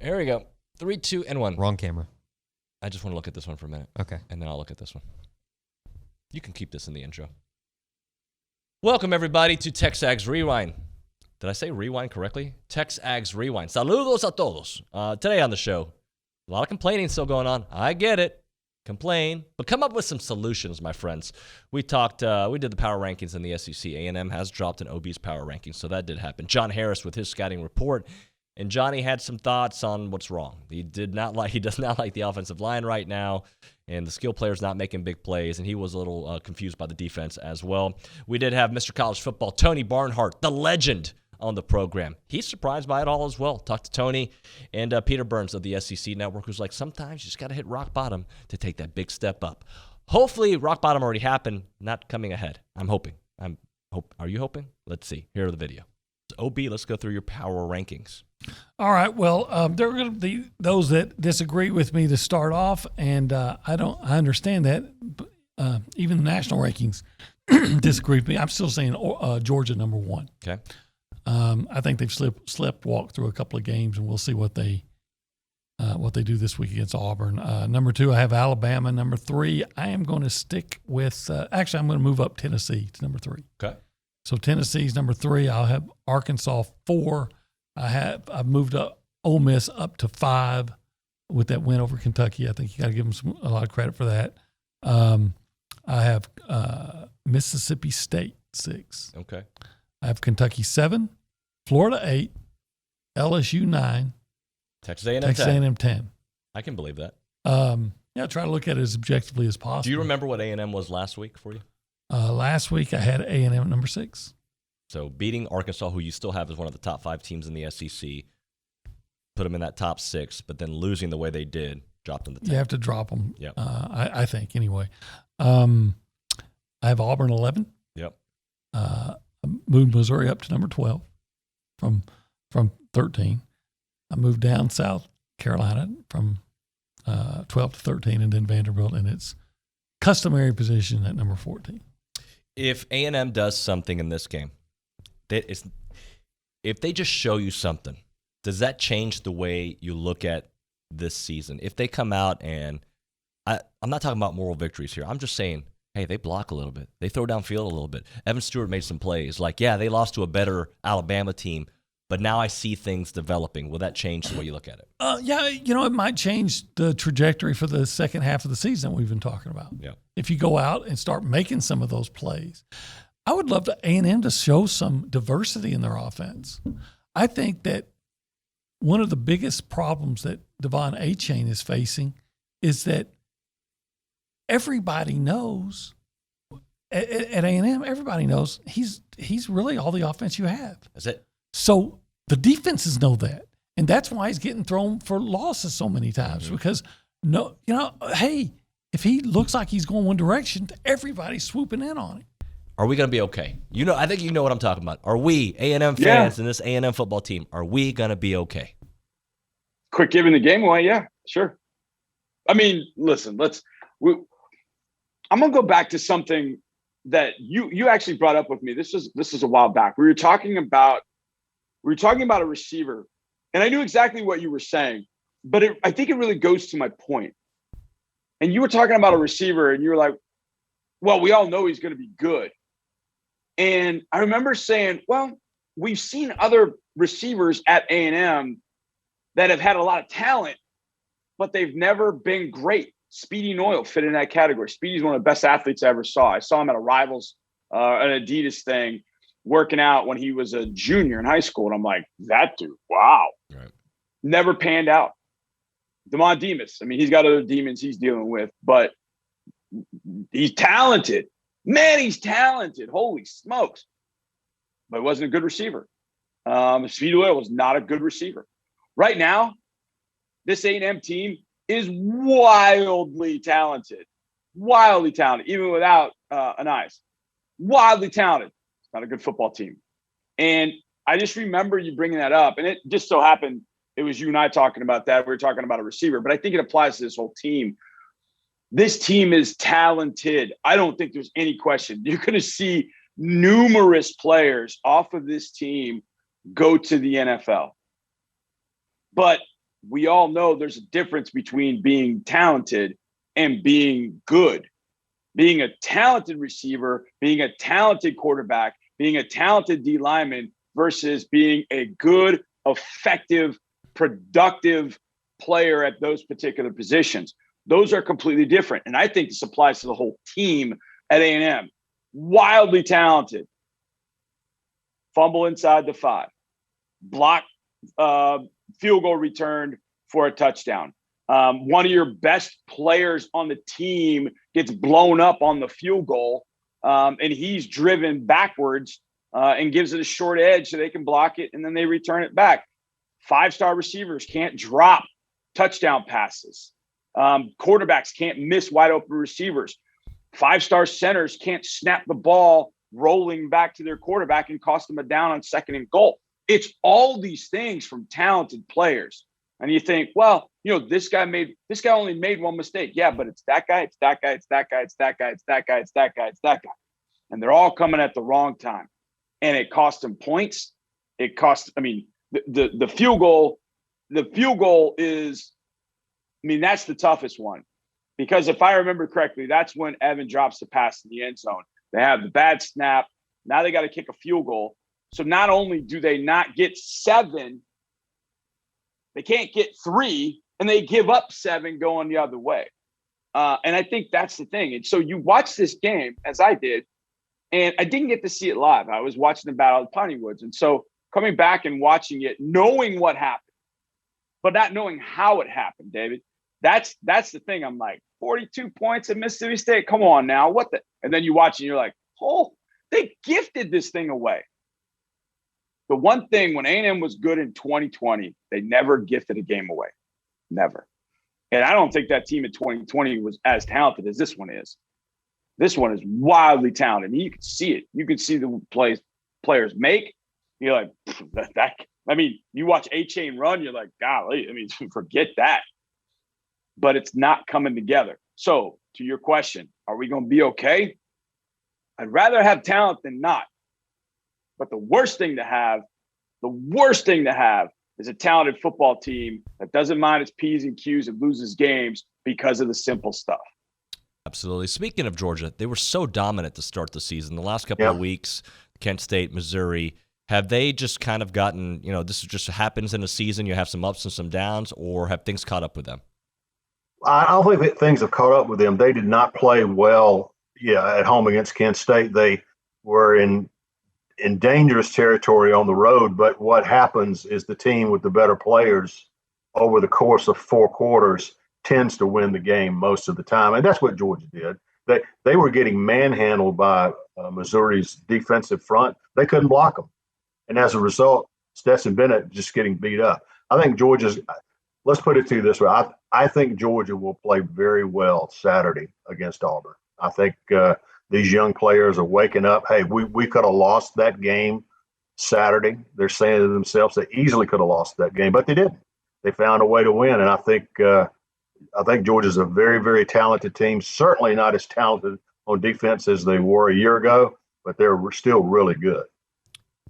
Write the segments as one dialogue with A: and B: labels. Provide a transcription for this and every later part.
A: Here we go. 3, 2, and 1.
B: Wrong camera.
A: I just want to look at this one for a minute.
B: Okay.
A: And then I'll look at this one. You can keep this in the intro. Welcome, everybody, to TexAgs Rewind. Did I say rewind correctly? TexAgs Rewind. Saludos a todos. Today on the show, a lot of complaining still going on. I get it. Complain. But come up with some solutions, my friends. We did the power rankings in the SEC. A&M has dropped an OB's power rankings, so that did happen. John Harris with his scouting report. And Johnny had some thoughts on what's wrong. He does not like the offensive line right now, and the skill players not making big plays, and he was a little confused by the defense as well. We did have Mr. College Football, Tony Barnhart, the legend, on the program. He's surprised by it all as well. Talked to Tony and Peter Burns of the SEC Network, who's like, sometimes you just got to hit rock bottom to take that big step up. Hopefully, rock bottom already happened, not coming ahead. I'm hoping. Are you hoping? Let's see. Here are the video. OB, let's go through your power rankings.
C: All right. Well, there are going to be those that disagree with me to start off, and I understand that. Even the national rankings disagree with me. I'm still saying Georgia number 1.
A: Okay.
C: I think they've sleptwalked through a couple of games, and we'll see what they do this week against Auburn. Number 2, I have Alabama. Number 3, I am going to stick with. Actually, I'm going to move up Tennessee to number 3.
A: Okay.
C: So Tennessee's number 3. I'll have Arkansas 4. I've moved up Ole Miss up to 5 with that win over Kentucky. I think you got to give them a lot of credit for that. I have Mississippi State 6.
A: Okay.
C: I have Kentucky 7, Florida 8, LSU 9,
A: Texas A&M
C: Texas
A: 10.
C: A&M 10.
A: I can believe that.
C: Try to look at it as objectively as possible.
A: Do you remember what A&M was last week for you?
C: Last week I had A&M at number 6.
A: So beating Arkansas, who you still have as one of the top 5 teams in the SEC, put them in that top 6, but then losing the way they did, dropped them to 10.
C: You have to drop them,
A: Yep.
C: I think, anyway. I have Auburn 11.
A: Yep.
C: Moved Missouri up to number 12 from 13. I moved down South Carolina from 12 to 13, and then Vanderbilt in its customary position at number 14.
A: If A&M does something in this game, if they just show you something, does that change the way you look at this season? If they come out and I'm not talking about moral victories here. I'm just saying, hey, they block a little bit. They throw downfield a little bit. Evan Stewart made some plays. Like, yeah, they lost to a better Alabama team, but now I see things developing. Will that change the way you look at it?
C: It might change the trajectory for the second half of the season we've been talking about.
A: Yeah.
C: If you go out and start making some of those plays. I would love A&M to show some diversity in their offense. I think that one of the biggest problems that Devon Achane is facing is that everybody knows at A&M, everybody knows he's really all the offense you have.
A: That's it.
C: So the defenses know that. And that's why he's getting thrown for losses so many times because, hey, if he looks like he's going one direction, everybody's swooping in on him.
A: Are we going to be okay? I think you know what I'm talking about. Are we, A&M fans and this A&M football team, are we going to be okay?
D: Quit giving the game away? Yeah, sure. I mean, listen, I'm going to go back to something that you actually brought up with me. This is a while back. We were talking about a receiver, and I knew exactly what you were saying, but I think it really goes to my point. And you were talking about a receiver, and you were like, well, we all know he's going to be good. And I remember saying, well, we've seen other receivers at A&M that have had a lot of talent, but they've never been great. Speedy Noyle fit in that category. Speedy's one of the best athletes I ever saw. I saw him at a Rivals, an Adidas thing, working out when he was a junior in high school. And I'm like, that dude, wow.
A: Right.
D: Never panned out. Damon Demas, I mean, he's got other demons he's dealing with, but he's talented. Man, he's talented. Holy smokes. But he wasn't a good receiver. Speedy Noyle was not a good receiver. Right now, this A&M team is wildly talented, even without an eyes. Wildly talented. It's not a good football team. And I just remember you bringing that up. And it just so happened it was you and I talking about that. We were talking about a receiver. But I think it applies to this whole team. This team is talented. I don't think there's any question. You're going to see numerous players off of this team go to the NFL. But we all know there's a difference between being talented and being good. Being a talented receiver, being a talented quarterback, being a talented D lineman versus being a good, effective, productive player at those particular positions. Those are completely different. And I think this applies to the whole team at A&M. Wildly talented. Fumble inside the 5. Block field goal returned for a touchdown. One of your best players on the team gets blown up on the field goal, and he's driven backwards and gives it a short edge so they can block it, and then they return it back. 5-star receivers can't drop touchdown passes. Quarterbacks can't miss wide open receivers. 5-star centers can't snap the ball rolling back to their quarterback and cost them a down on 2nd and goal. It's all these things from talented players. And you think, well, this guy only made one mistake. Yeah, but it's that guy, it's that guy, it's that guy, it's that guy, it's that guy, it's that guy, it's that guy. And they're all coming at the wrong time. And it cost them points. It cost, the field goal is, that's the toughest one. Because if I remember correctly, that's when Evan drops the pass in the end zone. They have the bad snap. Now they got to kick a field goal. So not only do they not get 7, they can't get 3, and they give up 7 going the other way. And I think that's the thing. And so you watch this game, as I did, and I didn't get to see it live. I was watching the Battle of the Piney Woods. And so coming back and watching it, knowing what happened, but not knowing how it happened, David, that's the thing. I'm like, 42 points at Mississippi State. Come on now. What the? And then you watch and you're like, oh, they gifted this thing away. The one thing when A&M was good in 2020, they never gifted a game away. Never. And I don't think that team in 2020 was as talented as this one is. This one is wildly talented. You can see it. You can see the plays players make. You're like, you watch A-Chain run, you're like, golly, forget that. But it's not coming together. So to your question, are we going to be okay? I'd rather have talent than not. But the worst thing to have is a talented football team that doesn't mind its P's and Q's and loses games because of the simple stuff.
A: Absolutely. Speaking of Georgia, they were so dominant to start the season. The last couple of weeks, Kent State, Missouri, have they just kind of gotten, this just happens in a season, you have some ups and some downs, or have things caught up with them?
B: I don't think that things have caught up with them. They did not play well at home against Kent State. They were in dangerous territory on the road, but what happens is the team with the better players over the course of 4 quarters tends to win the game most of the time, and that's what Georgia did. They were getting manhandled by Missouri's defensive front. They couldn't block them, and as a result, Stetson Bennett just getting beat up. I think Georgia's – let's put it to you this way. I think Georgia will play very well Saturday against Auburn. I think these young players are waking up. Hey, we could have lost that game Saturday. They're saying to themselves they easily could have lost that game, but they didn't. They found a way to win, and I think Georgia's a very, very talented team. Certainly not as talented on defense as they were a year ago, but they're still really good.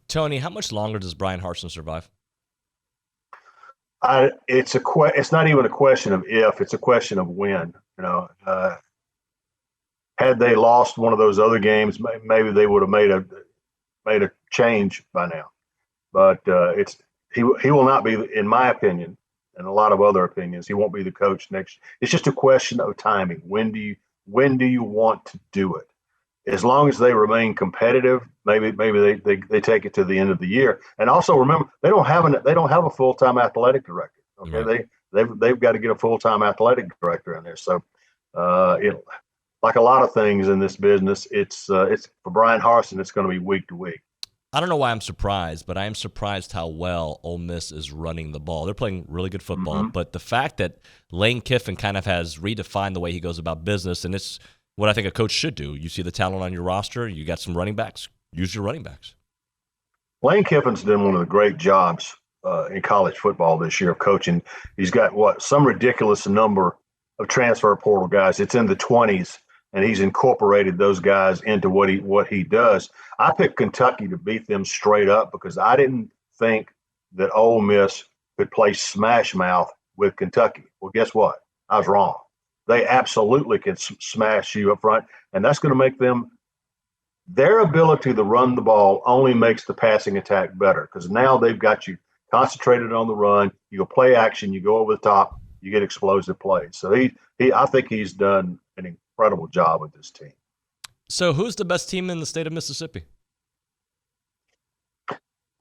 A: Tony, how much longer does Brian Harsin survive?
B: It's not even a question of if; it's a question of when. Had they lost one of those other games, maybe they would have made a change by now. But he will not be, in my opinion, and a lot of other opinions, he won't be the coach next. It's just a question of timing. When do you want to do it? As long as they remain competitive, maybe they take it to the end of the year. And also remember, they don't have a full-time athletic director. Okay, right. They've got to get a full-time athletic director in there. So, like a lot of things in this business, it's for Brian Harsin, it's going to be week to week.
A: I don't know why I'm surprised, but I am surprised how well Ole Miss is running the ball. They're playing really good football, but the fact that Lane Kiffin kind of has redefined the way he goes about business, and it's what I think a coach should do. You see the talent on your roster, you got some running backs, use your running backs.
B: Lane Kiffin's done one of the great jobs in college football this year of coaching. He's got some ridiculous number of transfer portal guys. It's in the 20s, and he's incorporated those guys into what he does. I picked Kentucky to beat them straight up because I didn't think that Ole Miss could play smash mouth with Kentucky. Well, guess what? I was wrong. They absolutely can smash you up front, and that's going to make them – their ability to run the ball only makes the passing attack better because now they've got you concentrated on the run. You go play action, you go over the top, you get explosive plays. So I think he's done an incredible job with this team.
A: So who's the best team in the state of Mississippi?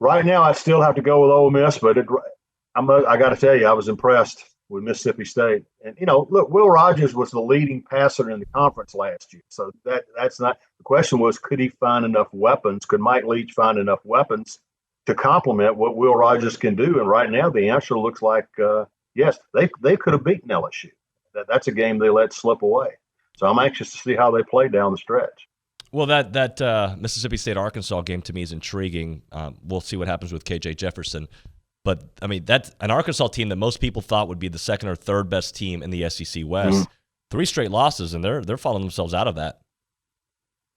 B: Right now, I still have to go with Ole Miss, but I got to tell you, I was impressed with Mississippi State. And, look, Will Rogers was the leading passer in the conference last year. So that's not – the question was, could he find enough weapons? Could Mike Leach find enough weapons to complement what Will Rogers can do? And right now, the answer looks like, yes, they could have beaten LSU. That's a game they let slip away. So I'm anxious to see how they play down the stretch.
A: Well, that Mississippi State-Arkansas game to me is intriguing. We'll see what happens with KJ Jefferson. But, I mean, that's an Arkansas team that most people thought would be the second or third best team in the SEC West. Mm-hmm. 3 straight losses, and they're falling themselves out of that.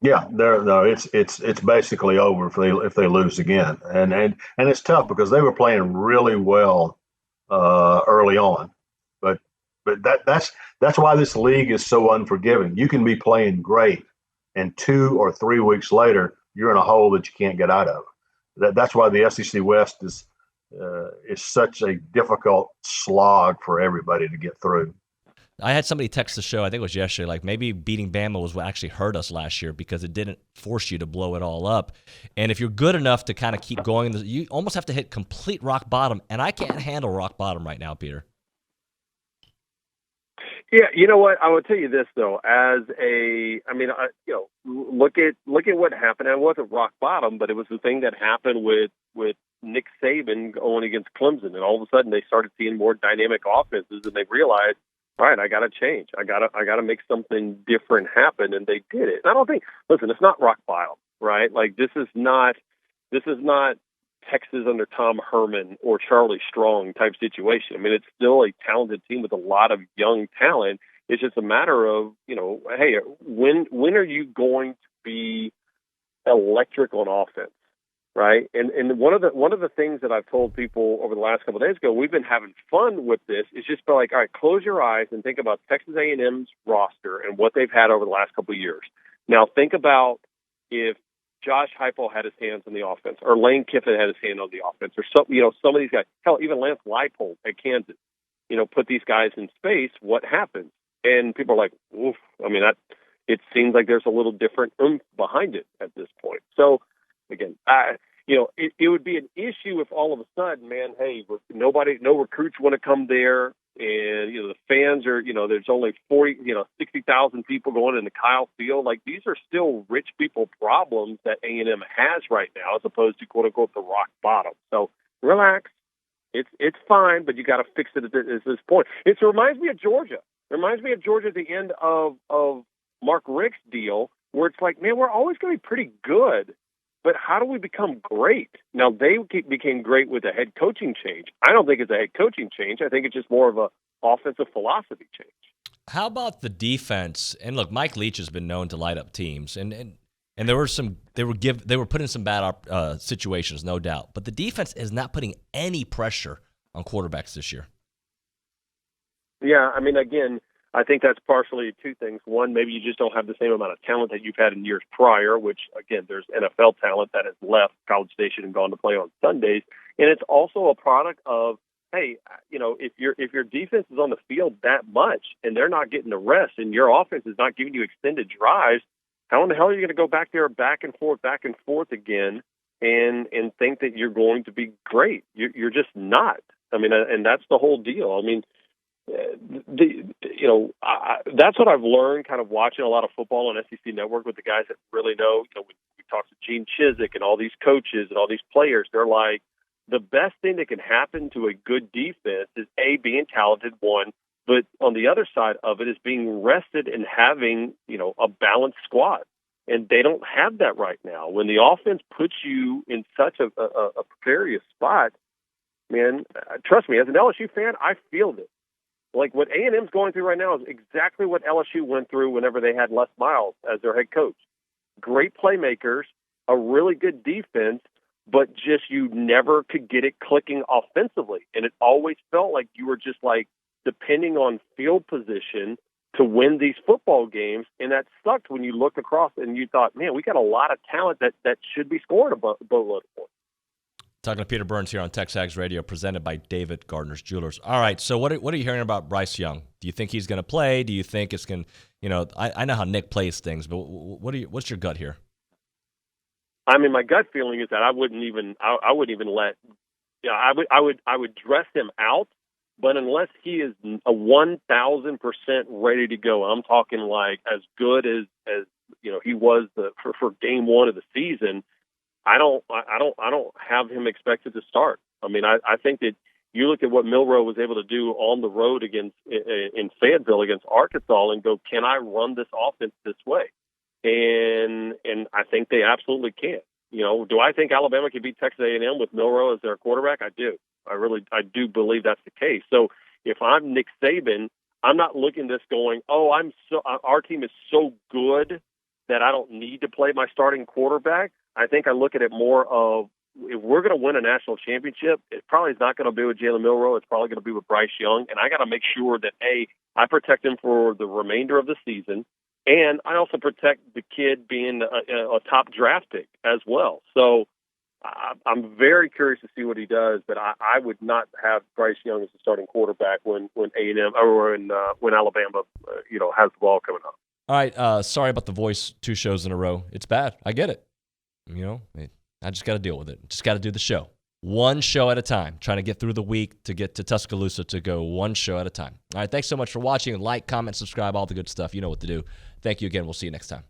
B: Yeah, it's basically over if they lose again. And it's tough because they were playing really well early on. But that's why this league is so unforgiving. You can be playing great, and 2 or 3 weeks later, you're in a hole that you can't get out of. That's why the SEC West is such a difficult slog for everybody to get through.
A: I had somebody text the show, I think it was yesterday, like maybe beating Bama was what actually hurt us last year because it didn't force you to blow it all up. And if you're good enough to kind of keep going, you almost have to hit complete rock bottom. And I can't handle rock bottom right now, Peter.
E: Yeah, you know what? I will tell you this though. Look at what happened. It wasn't rock bottom, but it was the thing that happened with Nick Saban going against Clemson, and all of a sudden they started seeing more dynamic offenses, and they realized, all right, I got to change. I got to make something different happen, and they did it. And I don't think. Listen, it's not rock bottom, right? Like this is not Texas under Tom Herman or Charlie Strong type situation. I mean, it's still a talented team with a lot of young talent. It's just a matter of, hey, when are you going to be electric on offense, right? And one of the things that I've told people over the last couple of days ago, we've been having fun with this, is just be like, all right, close your eyes and think about Texas A&M's roster and what they've had over the last couple of years. Now think about if Josh Heupel had his hands on the offense, or Lane Kiffin had his hand on the offense, or some of these guys. Hell, even Lance Leipold at Kansas, put these guys in space. What happens? And people are like, oof. I mean, it seems like there's a little different oomph behind it at this point. So, again, it would be an issue if all of a sudden, man, hey, no recruits want to come there. And, the fans are, there's only 60,000 people going into Kyle Field. Like, these are still rich people problems that A&M has right now, as opposed to, quote unquote, the rock bottom. So relax. It's fine, but you got to fix it at this point. It reminds me of Georgia. It reminds me of Georgia at the end of Mark Richt's deal, where it's like, man, we're always going to be pretty good. But how do we become great? Now, they became great with a head coaching change. I don't think it's a head coaching change. I think it's just more of a offensive philosophy change.
A: How about the defense? And look, Mike Leach has been known to light up teams, and there were they were put in some bad situations, no doubt. But the defense is not putting any pressure on quarterbacks this year.
E: Yeah, I mean, again, I think that's partially 2 things. One, maybe you just don't have the same amount of talent that you've had in years prior, which, again, there's NFL talent that has left College Station and gone to play on Sundays. And it's also a product of, hey, if your defense is on the field that much and they're not getting the rest and your offense is not giving you extended drives, how in the hell are you going to go back there back and forth again and think that you're going to be great? You're just not. I mean, and that's the whole deal. I mean, that's what I've learned kind of watching a lot of football on SEC Network with the guys that really know. We talked to Gene Chizik and all these coaches and all these players. They're like, the best thing that can happen to a good defense is A, being talented, one, but on the other side of it is being rested and having, a balanced squad. And they don't have that right now. When the offense puts you in such a precarious spot, man, trust me, as an LSU fan, I feel this. Like what A&M's going through right now is exactly what LSU went through whenever they had Les Miles as their head coach. Great playmakers, a really good defense, but just you never could get it clicking offensively. And it always felt like you were just like depending on field position to win these football games. And that sucked when you looked across and you thought, man, we got a lot of talent that should be scoring a boatload of points.
A: Talking to Peter Burns here on TexAgs Radio, presented by David Gardner's Jewelers. All right, so what are you hearing about Bryce Young? Do you think he's going to play? Do you think it's going to, I know how Nick plays things, but what's your gut here?
E: I mean, my gut feeling is that I wouldn't even let, I would dress him out, but unless he is a 1,000% ready to go, I'm talking like as good as he was for game one of the season. I don't have him expected to start. I mean, I think that you look at what Milroe was able to do on the road in Fayetteville against Arkansas and go, can I run this offense this way? And I think they absolutely can. Do I think Alabama can beat Texas A&M with Milroe as their quarterback? I do. I do believe that's the case. So if I'm Nick Saban, I'm not looking at this going, our team is so good that I don't need to play my starting quarterback. I think I look at it more of, if we're going to win a national championship, it probably is not going to be with Jalen Milroe. It's probably going to be with Bryce Young. And I got to make sure that, I protect him for the remainder of the season. And I also protect the kid being a top draft pick as well. So I'm very curious to see what he does, but I would not have Bryce Young as the starting quarterback when A&M or when Alabama, has the ball coming up.
A: All right, sorry about the voice 2 shows in a row. It's bad. I get it. I just got to deal with it. Just got to do the show. One show at a time. Trying to get through the week to get to Tuscaloosa to go one show at a time. All right, thanks so much for watching. Like, comment, subscribe, all the good stuff. You know what to do. Thank you again. We'll see you next time.